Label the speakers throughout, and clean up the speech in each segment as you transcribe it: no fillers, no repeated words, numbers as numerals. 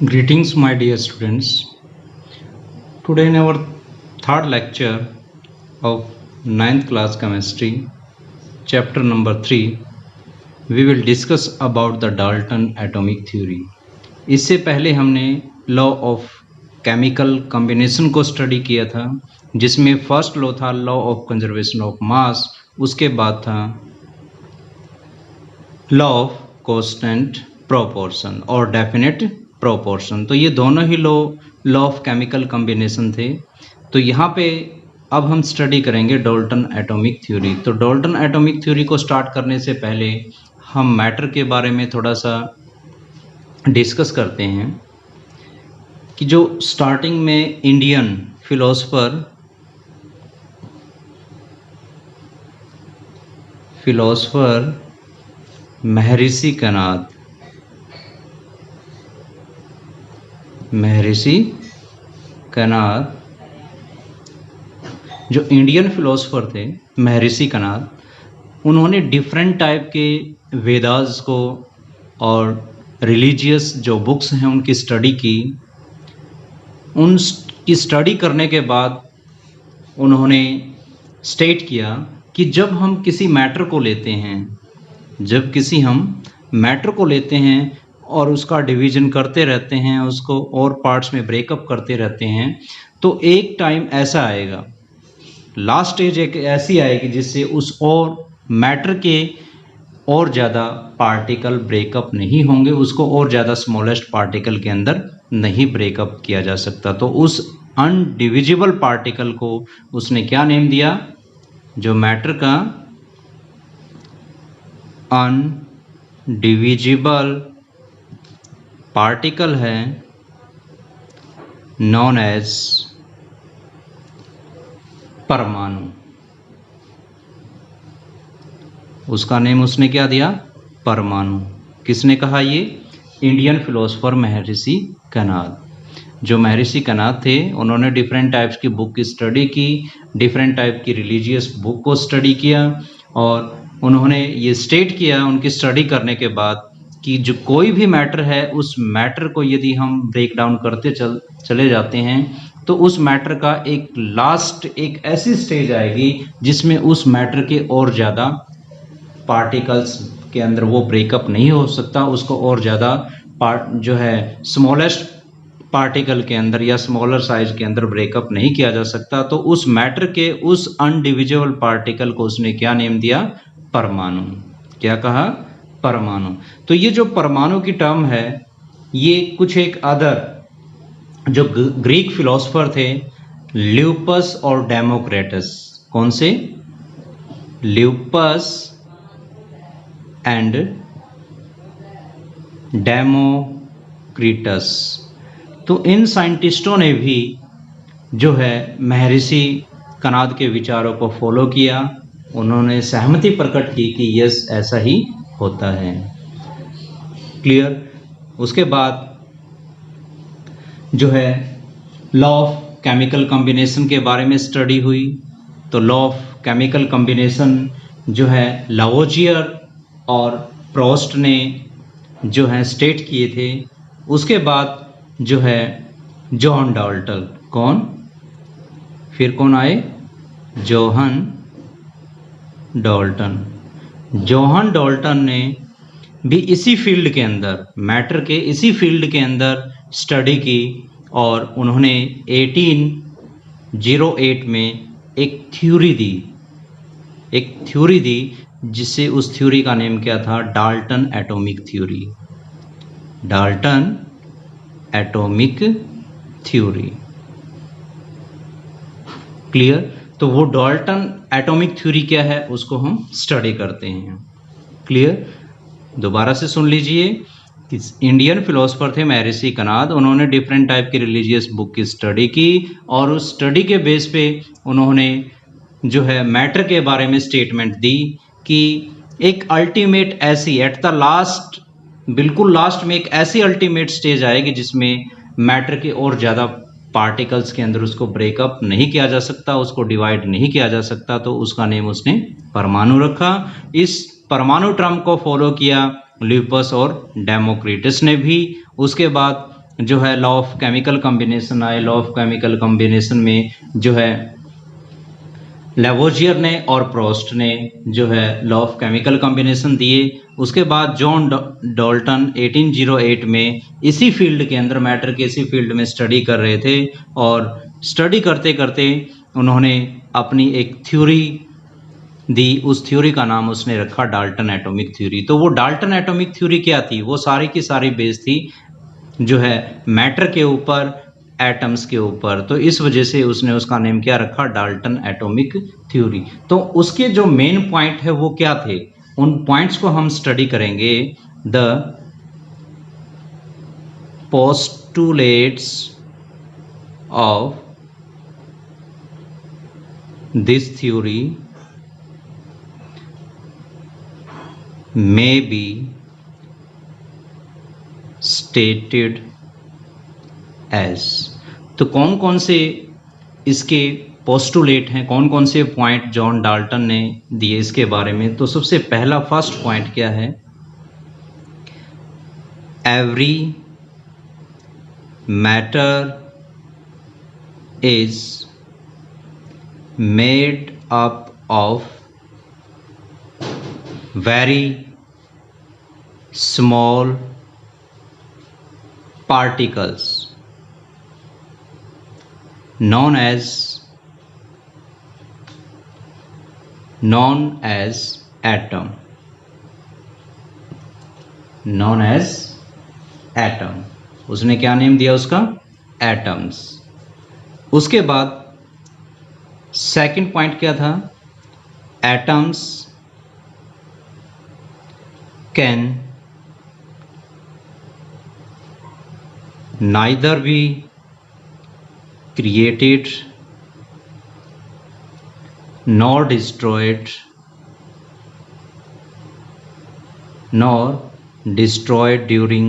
Speaker 1: Greetings, my dear students. Today, in our third lecture of 9th class chemistry, chapter number 3, we will discuss about the Dalton atomic theory. इससे पहले हमने law of chemical combination को study किया था, जिसमें first law था law of conservation of mass, उसके बाद था लॉ ऑफ कांस्टेंट प्रोपोर्शन और डेफिनेट प्रोपोर्शन। तो ये दोनों ही लॉ ऑफ केमिकल कॉम्बिनेशन थे। तो यहाँ पे अब हम स्टडी करेंगे डाल्टन एटॉमिक थ्योरी। तो डाल्टन एटॉमिक थ्योरी को स्टार्ट करने से पहले हम मैटर के बारे में थोड़ा सा डिस्कस करते हैं कि जो स्टार्टिंग में इंडियन फिलोसफर महर्षि कणाद जो इंडियन फिलोसफर थे महर्षि कणाद, उन्होंने डिफरेंट टाइप के वेदास को और रिलीजियस जो बुक्स हैं उनकी स्टडी की। उनकी स्टडी करने के बाद उन्होंने स्टेट किया कि जब हम किसी मैटर को लेते हैं और उसका डिवीजन करते रहते हैं, उसको और पार्ट्स में ब्रेकअप करते रहते हैं, तो एक टाइम ऐसा आएगा, लास्ट स्टेज एक ऐसी आएगी जिससे उस और मैटर के और ज़्यादा पार्टिकल ब्रेकअप नहीं होंगे, उसको और ज़्यादा स्मॉलेस्ट पार्टिकल के अंदर नहीं ब्रेकअप किया जा सकता। तो उस अनडिविजिबल पार्टिकल को उसने क्या नेम दिया? जो मैटर का अनडिविजिबल पार्टिकल है, नॉन एज परमाणु। उसका नेम उसने क्या दिया? परमाणु। किसने कहा ये? इंडियन फिलोसफर महर्षि कणाद। जो महर्षि कणाद थे उन्होंने डिफरेंट टाइप्स की बुक की स्टडी की, डिफरेंट टाइप की रिलीजियस बुक को स्टडी किया और उन्होंने ये स्टेट किया उनकी स्टडी करने के बाद कि जो कोई भी मैटर है उस मैटर को यदि हम ब्रेक डाउन करते चले जाते हैं तो उस मैटर का एक ऐसी स्टेज आएगी जिसमें उस मैटर के और ज़्यादा पार्टिकल्स के अंदर वो ब्रेकअप नहीं हो सकता, उसको और ज़्यादा जो है स्मॉलेस्ट पार्टिकल के अंदर या स्मॉलर साइज के अंदर ब्रेकअप नहीं किया जा सकता। तो उस मैटर के उस अनडिविजिबल पार्टिकल को उसने क्या नेम दिया? परमाणु। क्या कहा? परमाणु। तो ये जो परमाणु की टर्म है ये कुछ एक अदर जो ग्रीक फिलोसफर थे ल्यूपस और डेमोक्रेटस, कौन से? Lupus and Democritus. तो इन साइंटिस्टों ने भी जो है महर्षि कणाद के विचारों को फॉलो किया। उन्होंने सहमति प्रकट की कि यस ऐसा ही होता है। क्लियर? उसके बाद जो है लॉ ऑफ केमिकल कॉम्बिनेशन के बारे में स्टडी हुई। तो लॉ ऑफ केमिकल कॉम्बिनेशन जो है लावोजियर और प्रोस्ट ने जो है स्टेट किए थे। उसके बाद जो है जॉन डाल्टन, कौन? फिर कौन आए? जोहन डाल्टन ने भी इसी फील्ड के अंदर, मैटर के इसी फील्ड के अंदर स्टडी की और उन्होंने 1808 में एक थ्योरी दी जिससे उस थ्योरी का नेम क्या था? Dalton atomic theory. Dalton atomic theory. Clear? तो वो डाल्टन एटॉमिक थ्योरी क्या है उसको हम स्टडी करते हैं। क्लियर? दोबारा से सुन लीजिए कि इंडियन फिलोसफर थे महर्षि कणाद, उन्होंने डिफरेंट टाइप की रिलीजियस बुक की स्टडी की और उस स्टडी के बेस पे उन्होंने जो है मैटर के बारे में स्टेटमेंट दी कि एक अल्टीमेट ऐसी एट द लास्ट, बिल्कुल लास्ट में एक ऐसी अल्टीमेट स्टेज आएगी जिसमें मैटर के और ज़्यादा पार्टिकल्स के अंदर उसको ब्रेकअप नहीं किया जा सकता, उसको डिवाइड नहीं किया जा सकता। तो उसका नेम उसने परमाणु रखा। इस परमाणु टर्म को फॉलो किया ल्यूपस और डेमोक्रिटस ने भी। उसके बाद जो है लॉ ऑफ केमिकल कॉम्बिनेशन आए। लॉ ऑफ केमिकल कॉम्बिनेशन में जो है लेवोजियर ने और प्रोस्ट ने जो है लॉ ऑफ केमिकल कॉम्बिनेशन दिए। उसके बाद जॉन डाल्टन 1808 में इसी फील्ड के अंदर, मैटर के इसी फील्ड में स्टडी कर रहे थे, और स्टडी करते करते उन्होंने अपनी एक थ्योरी दी। उस थ्योरी का नाम उसने रखा डाल्टन एटॉमिक थ्योरी। तो वो डाल्टन एटॉमिक थ्योरी क्या थी? वो सारी की सारी बेस थी जो है मैटर के ऊपर, एटम्स के ऊपर। तो इस वजह से उसने उसका नेम क्या रखा? Dalton atomic theory. तो उसके जो मेन पॉइंट है वो क्या थे, उन पॉइंट्स को हम स्टडी करेंगे। The postulates of this theory may be stated as। तो कौन कौन से इसके पोस्टुलेट हैं, कौन कौन से पॉइंट जॉन डाल्टन ने दिए इसके बारे में? तो सबसे पहला फर्स्ट पॉइंट क्या है? Every matter is made up of very small particles known as atom, known as atom। उसने क्या नेम दिया उसका? एटम्स। उसके बाद सेकंड पॉइंट क्या था? Atoms can neither be created nor destroyed during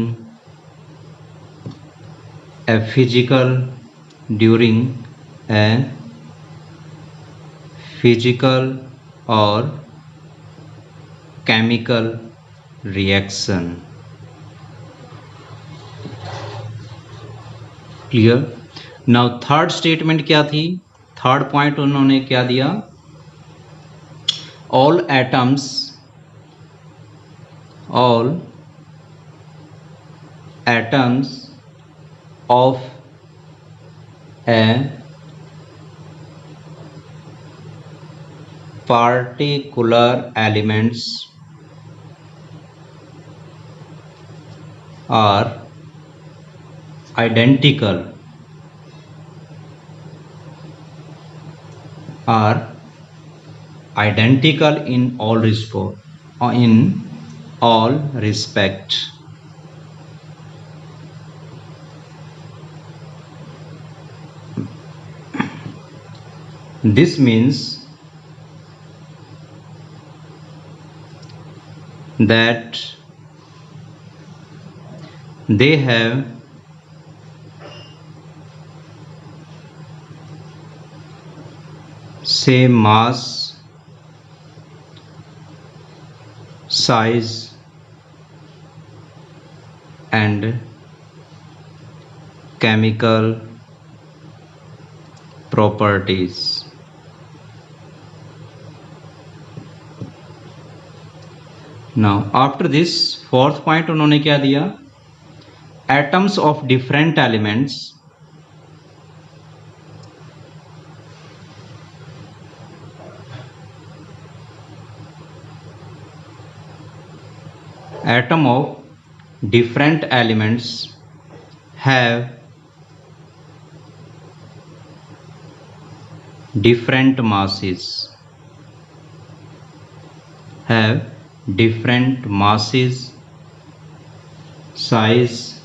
Speaker 1: a physical or chemical reaction। Clear? Now third statement क्या थी? थर्ड पॉइंट उन्होंने क्या दिया? All atoms of A particular elements are identical in all respect। This means that they have same mass, size and chemical properties। Now after this fourth point उन्होंने क्या दिया? Atoms of different elements have different masses, size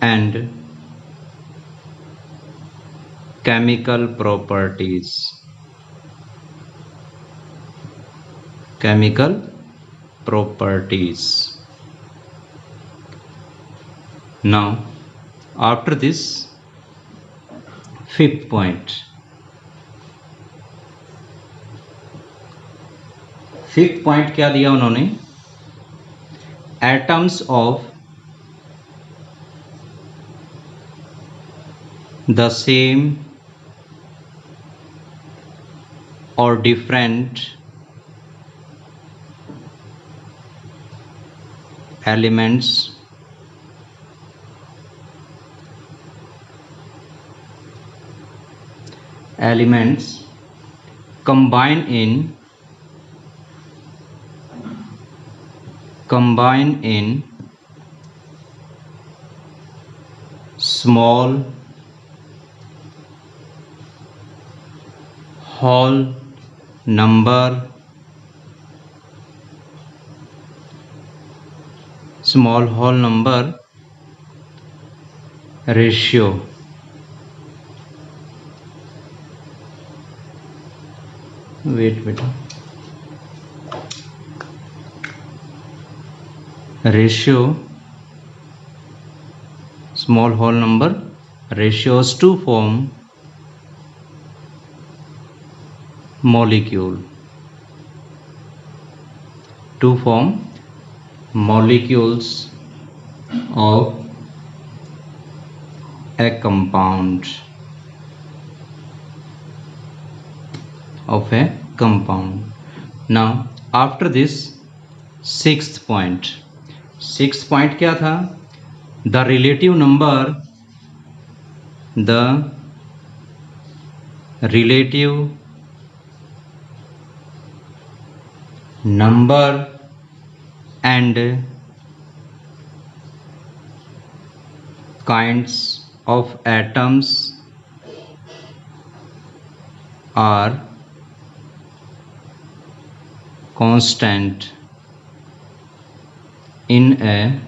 Speaker 1: and chemical properties। Now after this fifth point क्या दिया उन्होंने? Atoms of the same or different elements combine in small whole number ratio. Wait बेटा, ratio small whole number ratios to form molecules of a compound. Now after this, sixth point क्या था? the relative number and kinds of atoms are constant in a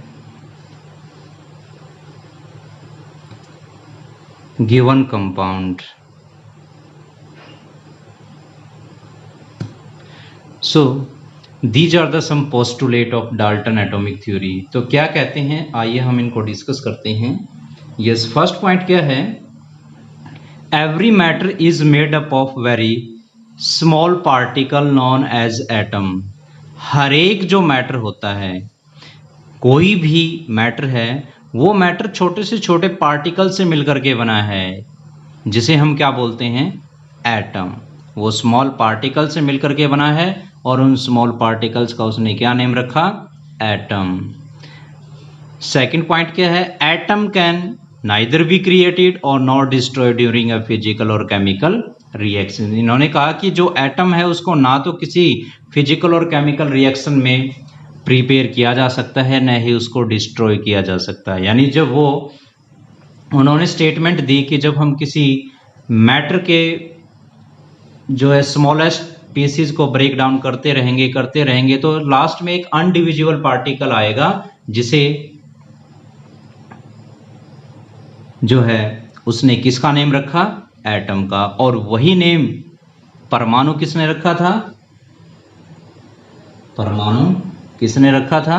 Speaker 1: given compound. So these are the some postulate of Dalton atomic theory. तो क्या कहते हैं, आइए हम इनको discuss करते हैं. यस, फर्स्ट पॉइंट क्या है? Every matter is made up of very small particle known as atom. हर एक जो मैटर होता है, कोई भी मैटर है, वो मैटर छोटे से छोटे पार्टिकल से मिलकर के बना है, जिसे हम क्या बोलते हैं? एटम. वो स्मॉल पार्टिकल से मिलकर के बना है और उन स्मॉल पार्टिकल्स का उसने क्या नेम रखा? एटम. सेकंड पॉइंट क्या है? Atom can neither be created or not destroyed during a physical or chemical reaction. इन्होंने कहा कि जो एटम है उसको ना तो किसी फिजिकल और केमिकल रिएक्शन में प्रिपेयर किया जा सकता है, न ही उसको डिस्ट्रॉय किया जा सकता है. यानी जब वो उन्होंने स्टेटमेंट दी कि जब हम किसी मैटर के जो है स्मॉलेस्ट पीसीज को ब्रेक डाउन करते रहेंगे तो लास्ट में एक अनडिविजिबल पार्टिकल आएगा, जिसे जो है उसने किसका नेम रखा? एटम का. और वही नेम परमाणु किसने रखा था? परमाणु किसने रखा था?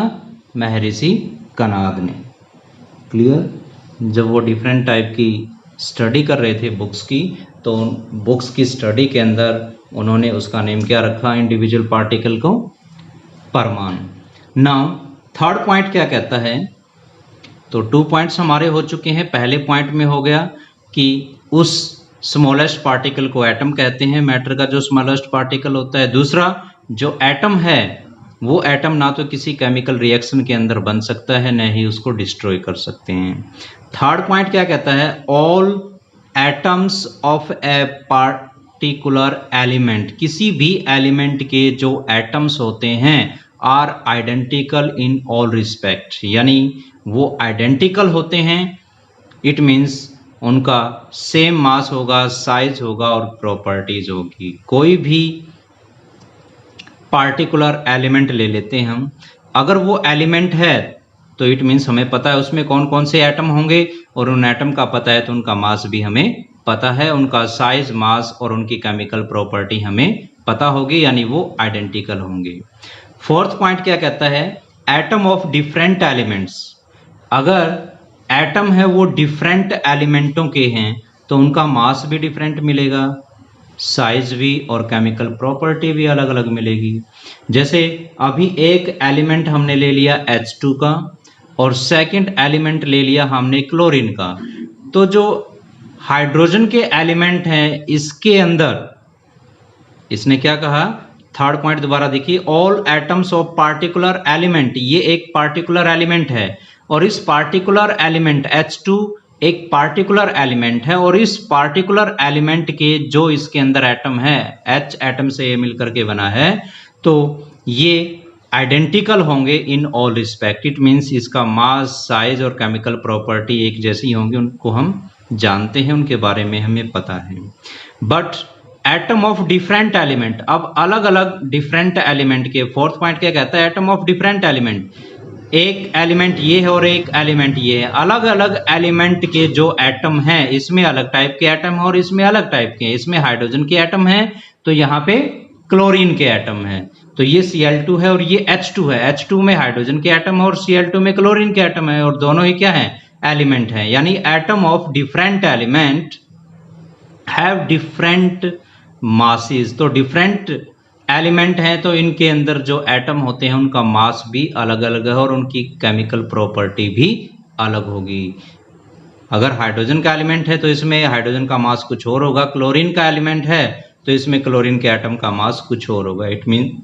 Speaker 1: महर्षि कनाद ने. क्लियर? जब वो डिफरेंट टाइप की स्टडी कर रहे थे बुक्स की, तो बुक्स की स्टडी के अंदर उन्होंने उसका नेम क्या रखा? इंडिविजुअल पार्टिकल को परमाणु. नाउ थर्ड पॉइंट क्या कहता है? तो 2 पॉइंट्स हमारे हो चुके हैं. पहले पॉइंट में हो गया कि उस स्मॉलेस्ट पार्टिकल को एटम कहते हैं, मैटर का जो स्मॉलेस्ट पार्टिकल होता है. दूसरा, जो एटम है वो एटम ना तो किसी केमिकल रिएक्शन के अंदर बन सकता है, न ही उसको डिस्ट्रॉय कर सकते हैं. थर्ड पॉइंट क्या कहता है? All atoms of a particular element, किसी भी एलिमेंट के जो एटम्स होते हैं, are identical in all respect. यानी वो आइडेंटिकल होते हैं. इट मीन्स उनका सेम मास होगा, साइज होगा और प्रॉपर्टीज होगी. कोई भी पार्टिकुलर एलिमेंट ले लेते हैं हम, अगर वो एलिमेंट है तो इट मीन्स हमें पता है उसमें कौन कौन से एटम होंगे, और उन एटम का पता है तो उनका मास भी हमें पता है, उनका साइज, मास और उनकी केमिकल प्रॉपर्टी हमें पता होगी, यानी वो आइडेंटिकल होंगे. फोर्थ पॉइंट क्या कहता है? Atom of different elements. अगर एटम है वो डिफरेंट एलिमेंटों के हैं तो उनका मास भी डिफरेंट मिलेगा, साइज भी और केमिकल प्रॉपर्टी भी अलग अलग मिलेगी. जैसे अभी एक एलिमेंट हमने ले लिया H2 का और सेकंड एलिमेंट ले लिया हमने क्लोरीन का, तो जो हाइड्रोजन के एलिमेंट हैं इसके अंदर, इसने क्या कहा, थर्ड पॉइंट दोबारा देखिए, all atoms of particular element, ये एक पार्टिकुलर एलिमेंट है और इस पार्टिकुलर एलिमेंट H2 एक पार्टिकुलर एलिमेंट है और इस पार्टिकुलर एलिमेंट के जो इसके अंदर एटम है, H एटम से ये मिलकर के बना है, तो ये आइडेंटिकल होंगे इन ऑल रिस्पेक्ट। इट मीन्स इसका मास, साइज और केमिकल प्रॉपर्टी एक जैसी होंगी, उनको हम जानते हैं, उनके बारे में हमें पता है। But atom of different element, अब अलग अलग डिफरेंट एलिमेंट के, फोर्थ पॉइंट क्या कहता है, एटम ऑफ डिफरेंट एलिमेंट, एक एलिमेंट ये है और एक एलिमेंट ये है, अलग अलग एलिमेंट के जो एटम हैं, इसमें अलग टाइप के एटम है और इसमें अलग टाइप के, इसमें हाइड्रोजन के एटम है तो यहाँ पे क्लोरीन के एटम है, तो ये Cl2 है और ये H2 है, H2 में हाइड्रोजन के एटम है और Cl2 में क्लोरीन के एटम है और दोनों ही क्या है, एलिमेंट है। यानी atom of different element have different masses, तो डिफरेंट एलिमेंट हैं तो इनके अंदर जो एटम होते हैं उनका मास भी अलग अलग है और उनकी केमिकल प्रॉपर्टी भी अलग होगी। अगर हाइड्रोजन का एलिमेंट है तो इसमें हाइड्रोजन का मास कुछ और होगा, क्लोरीन का एलिमेंट है तो इसमें क्लोरीन के एटम का मास कुछ और होगा। इट मीन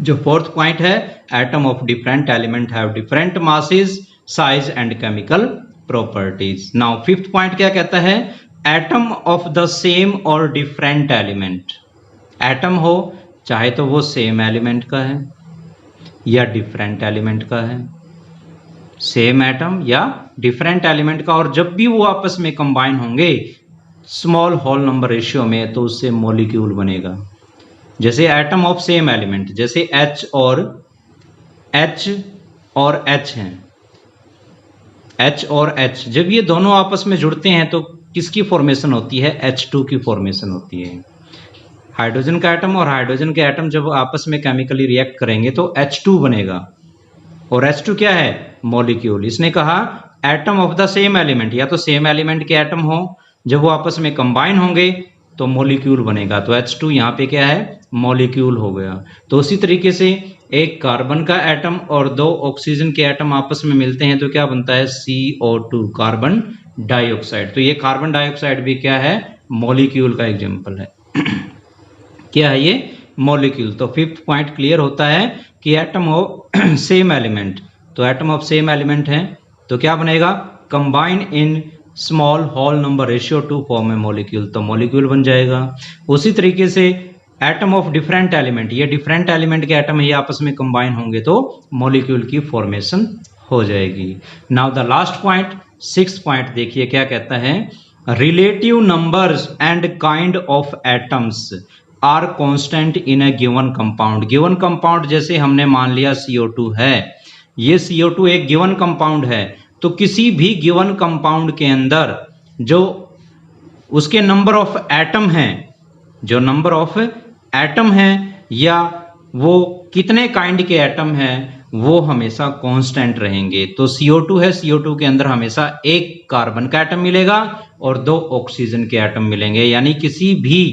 Speaker 1: जो फोर्थ पॉइंट है, atom of different element have different masses, size and chemical properties. Now fifth point क्या कहता है, एटम ऑफ द सेम और डिफरेंट एलिमेंट, एटम हो चाहे तो वो सेम एलिमेंट का है या डिफरेंट एलिमेंट का है, सेम एटम या डिफरेंट एलिमेंट का, और जब भी वो आपस में कंबाइन होंगे स्मॉल होल नंबर रेशियो में तो उससे मॉलिक्यूल बनेगा। जैसे एटम ऑफ सेम एलिमेंट, जैसे H और H हैं, H और H जब ये दोनों आपस में जुड़ते हैं तो किसकी फॉर्मेशन होती है, H2 की फॉर्मेशन होती है। हाइड्रोजन का एटम और हाइड्रोजन के एटम जब आपस में केमिकली रिएक्ट करेंगे तो H2 बनेगा और H2 क्या है, मॉलिक्यूल। इसने कहा atom of the same element, या तो सेम एलिमेंट के एटम हो, जब वो आपस में कंबाइन होंगे तो मॉलिक्यूल बनेगा, तो H2 यहाँ पे क्या है, मॉलिक्यूल हो गया। तो उसी तरीके से एक कार्बन का एटम और दो ऑक्सीजन के एटम आपस में मिलते हैं तो क्या बनता है, CO2, कार्बन डाइऑक्साइड। तो ये कार्बन डाइऑक्साइड भी क्या है, मॉलिक्यूल का एग्जाम्पल है। क्या है ये, मॉलिक्यूल। तो फिफ्थ पॉइंट क्लियर होता है कि एटम ऑफ सेम एलिमेंट, तो एटम ऑफ सेम एलिमेंट है तो क्या बनेगा, combine in small whole number ratio to form a molecule, तो मॉलिक्यूल बन जाएगा। उसी तरीके से एटम ऑफ डिफरेंट एलिमेंट, ये डिफरेंट एलिमेंट के एटम ये आपस में कंबाइन होंगे तो मॉलिक्यूल की फॉर्मेशन हो जाएगी। Now the last point, sixth point देखिए क्या कहता है, relative numbers and kind of atoms are constant in a given compound. Given compound जैसे हमने मान लिया CO2 है, ये CO2 एक गिवन कंपाउंड है, तो किसी भी गिवन कंपाउंड के अंदर जो उसके नंबर ऑफ एटम हैं, जो नंबर ऑफ एटम हैं या वो कितने काइंड के एटम हैं वो हमेशा कांस्टेंट रहेंगे। तो CO2 है, CO2 के अंदर हमेशा एक कार्बन का एटम मिलेगा और दो ऑक्सीजन के एटम मिलेंगे। यानी किसी भी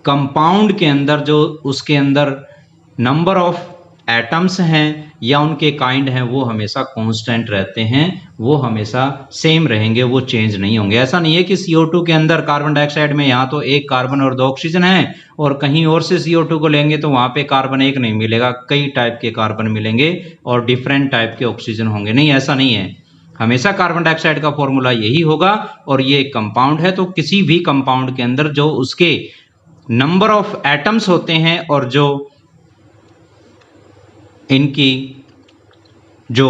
Speaker 1: कंपाउंड के अंदर जो उसके अंदर नंबर ऑफ एटम्स हैं या उनके काइंड हैं वो हमेशा कांस्टेंट रहते हैं, वो हमेशा सेम रहेंगे, वो चेंज नहीं होंगे। ऐसा नहीं है कि CO2 के अंदर कार्बन डाइऑक्साइड में यहाँ तो एक कार्बन और दो ऑक्सीजन है और कहीं और से CO2 को लेंगे तो वहां पे कार्बन एक नहीं मिलेगा, कई टाइप के कार्बन मिलेंगे और डिफरेंट टाइप के ऑक्सीजन होंगे। नहीं, ऐसा नहीं है, हमेशा कार्बन डाइऑक्साइड का फॉर्मूला यही होगा। और ये कंपाउंड है तो किसी भी कंपाउंड के अंदर जो उसके नंबर ऑफ एटम्स होते हैं और जो इनकी जो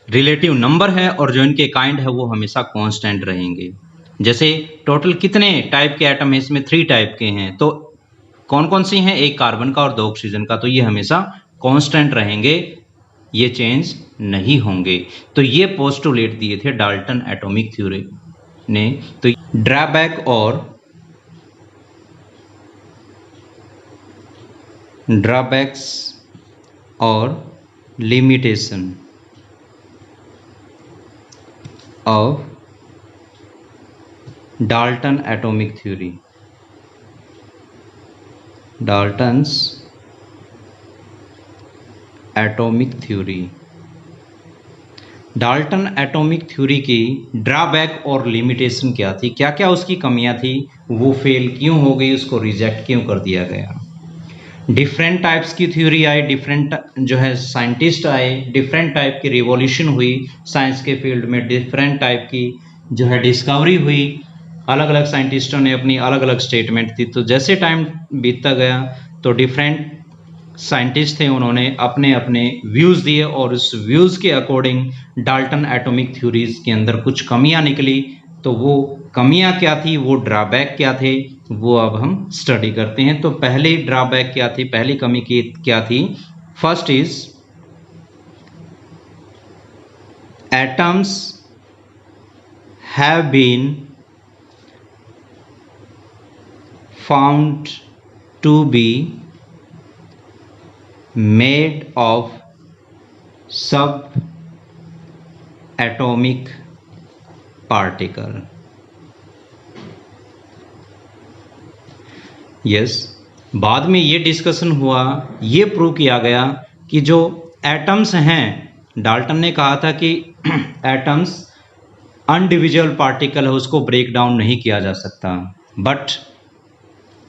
Speaker 1: रिलेटिव नंबर है और जो इनके काइंड है वो हमेशा कांस्टेंट रहेंगे। जैसे टोटल कितने टाइप के एटम है, इसमें 3 टाइप के हैं, तो कौन कौन सी हैं, एक कार्बन का और दो ऑक्सीजन का, तो ये हमेशा कांस्टेंट रहेंगे, ये चेंज नहीं होंगे। तो ये पोस्टुलेट दिए थे डाल्टन एटॉमिक थ्योरी ने। तो ड्रॉबैक और ड्रॉबैक्स और limitation of Dalton atomic theory, Dalton's atomic theory. Dalton atomic theory की ड्रॉबैक और लिमिटेशन क्या थी, क्या क्या उसकी कमियां थी, वो फेल क्यों हो गई, उसको रिजेक्ट क्यों कर दिया गया। डिफरेंट टाइप्स की थ्योरी आई, डिफरेंट जो है साइंटिस्ट आए, डिफरेंट टाइप की रिवॉल्यूशन हुई साइंस के फील्ड में, डिफरेंट टाइप की जो है डिस्कवरी हुई, अलग अलग साइंटिस्टों ने अपनी अलग अलग स्टेटमेंट दी। तो जैसे टाइम बीतता गया तो डिफरेंट साइंटिस्ट थे, उन्होंने अपने अपने व्यूज़ दिए और उस व्यूज़ के अकॉर्डिंग डाल्टन एटॉमिक थ्योरीज के अंदर कुछ कमियां निकली। तो वो कमियां क्या थी, वो ड्रॉबैक क्या थे, वो अब हम स्टडी करते हैं। तो पहली ड्रॉबैक क्या थी, पहली कमी की क्या थी, first is atoms have been found to be made of subatomic particle. Yes, बाद में ये डिस्कशन हुआ, ये प्रूव किया गया कि जो एटम्स हैं, डाल्टन ने कहा था कि एटम्स अनडिविजुअल पार्टिकल है, उसको ब्रेक डाउन नहीं किया जा सकता। बट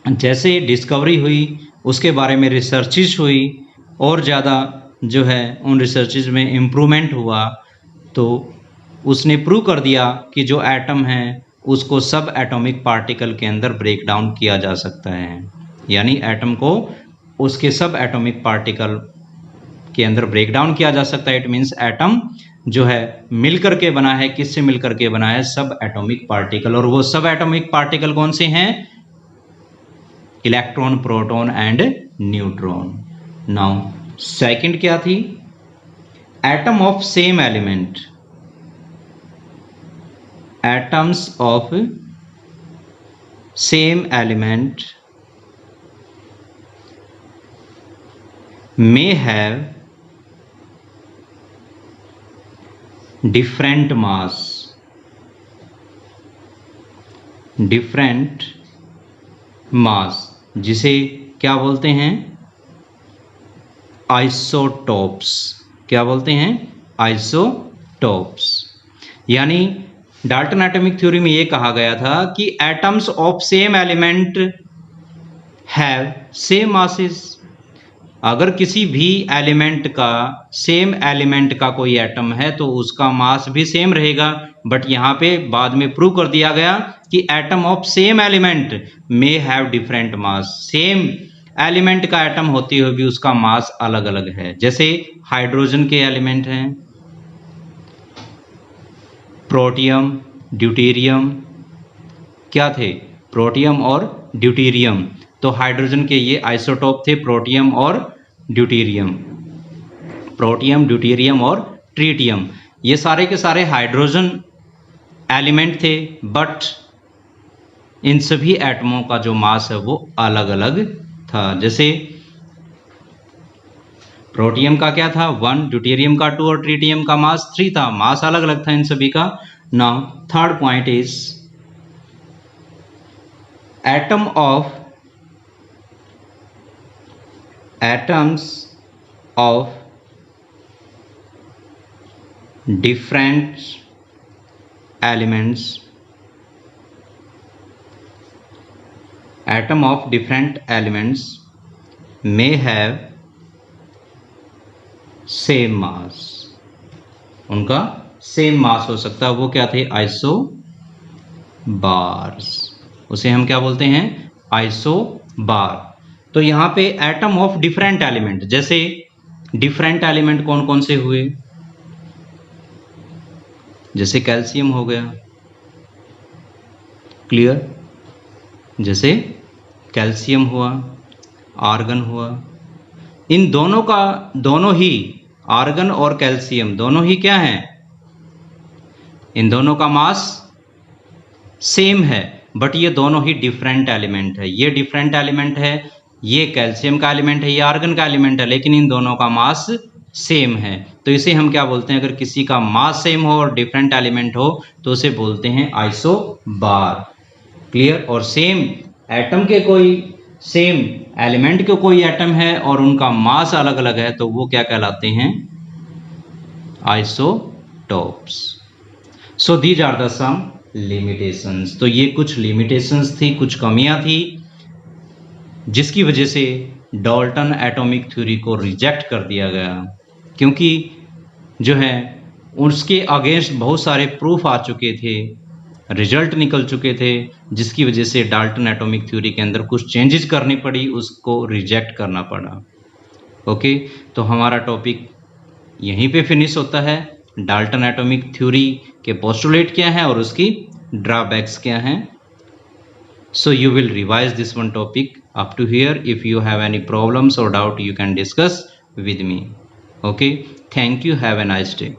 Speaker 1: जैसे डिस्कवरी हुई, उसके बारे में रिसर्चेस हुई और ज़्यादा जो है उन रिसर्चेज में इम्प्रूवमेंट हुआ, तो उसने प्रूव कर दिया कि जो एटम है उसको सब एटॉमिक पार्टिकल के अंदर ब्रेक डाउन किया जा सकता है। यानी एटम को उसके सब एटॉमिक पार्टिकल के अंदर ब्रेक डाउन किया जा सकता है। इट मीन्स एटम जो है मिलकर के बना है, किससे मिलकर के बना है, सब एटॉमिक पार्टिकल। और वो सब एटॉमिक पार्टिकल कौन से हैं, electron, proton and neutron. Now second क्या थी, atom of same element, atoms of same element may have different mass, different mass, जिसे क्या बोलते हैं, आइसोटोप्स। क्या बोलते हैं, आइसोटोप्स। यानी डाल्टन एटॉमिक थ्योरी में ये कहा गया था कि atoms of same element have same masses. अगर किसी भी एलिमेंट का, सेम एलिमेंट का कोई एटम है तो उसका मास भी सेम रहेगा। बट यहाँ पे बाद में प्रूव कर दिया गया कि atom of same element may have different mass. Same element का एटम होते हुए भी उसका मास अलग अलग है। जैसे हाइड्रोजन के एलिमेंट हैं, प्रोटियम, ड्यूटेरियम, क्या थे, प्रोटियम और ड्यूटेरियम। तो हाइड्रोजन के ये आइसोटोप थे, प्रोटियम और ड्यूटेरियम, प्रोटियम, ड्यूटेरियम और ट्रिटियम। ये सारे के सारे हाइड्रोजन एलिमेंट थे, बट इन सभी एटमों का जो मास है वो अलग अलग था। जैसे प्रोटियम का क्या था 1, ड्यूटेरियम का 2 और ट्रिटियम का मास 3 था। मास अलग अलग था इन सभी का। Now third point is atom of atoms of different elements, atom of different elements may have same mass। उनका सेम मास हो सकता है। वो क्या थे, आइसो बार्स। उसे हम क्या बोलते हैं, आइसो बार। तो यहाँ पे एटम ऑफ डिफरेंट एलिमेंट, जैसे डिफरेंट एलिमेंट कौन कौन से हुए, जैसे कैल्शियम हो गया, क्लियर, जैसे कैल्शियम हुआ, आर्गन हुआ। इन दोनों का, दोनों ही आर्गन और कैल्शियम दोनों ही क्या हैं, इन दोनों का मास सेम है, बट ये दोनों ही डिफरेंट एलिमेंट है। ये डिफरेंट एलिमेंट है, ये कैल्शियम का एलिमेंट है, ये आर्गन का एलिमेंट है, लेकिन इन दोनों का मास सेम है। तो इसे हम क्या बोलते हैं, अगर किसी का मास सेम हो और डिफरेंट एलिमेंट हो तो उसे बोलते हैं आइसो बार। क्लियर। और सेम एटम के कोई, सेम एलिमेंट के कोई एटम है और उनका मास अलग अलग है तो वो क्या कहलाते हैं, iso tops. So these are the some limitations. तो ये कुछ limitations थी, कुछ कमियां थी जिसकी वजह से डाल्टन एटॉमिक थ्योरी को रिजेक्ट कर दिया गया, क्योंकि जो है उसके अगेंस्ट बहुत सारे प्रूफ आ चुके थे, रिजल्ट निकल चुके थे, जिसकी वजह से डाल्टन एटॉमिक थ्योरी के अंदर कुछ चेंजेस करनी पड़ी, उसको रिजेक्ट करना पड़ा। ओके, तो हमारा टॉपिक यहीं पे फिनिश होता है। डाल्टन एटॉमिक थ्योरी के पोस्टुलेट क्या है और उसकी ड्रॉबैक्स क्या हैं। So you will revise this one topic up to here. If you have any problems or doubt, you can discuss with me. Okay, thank you, have a nice day.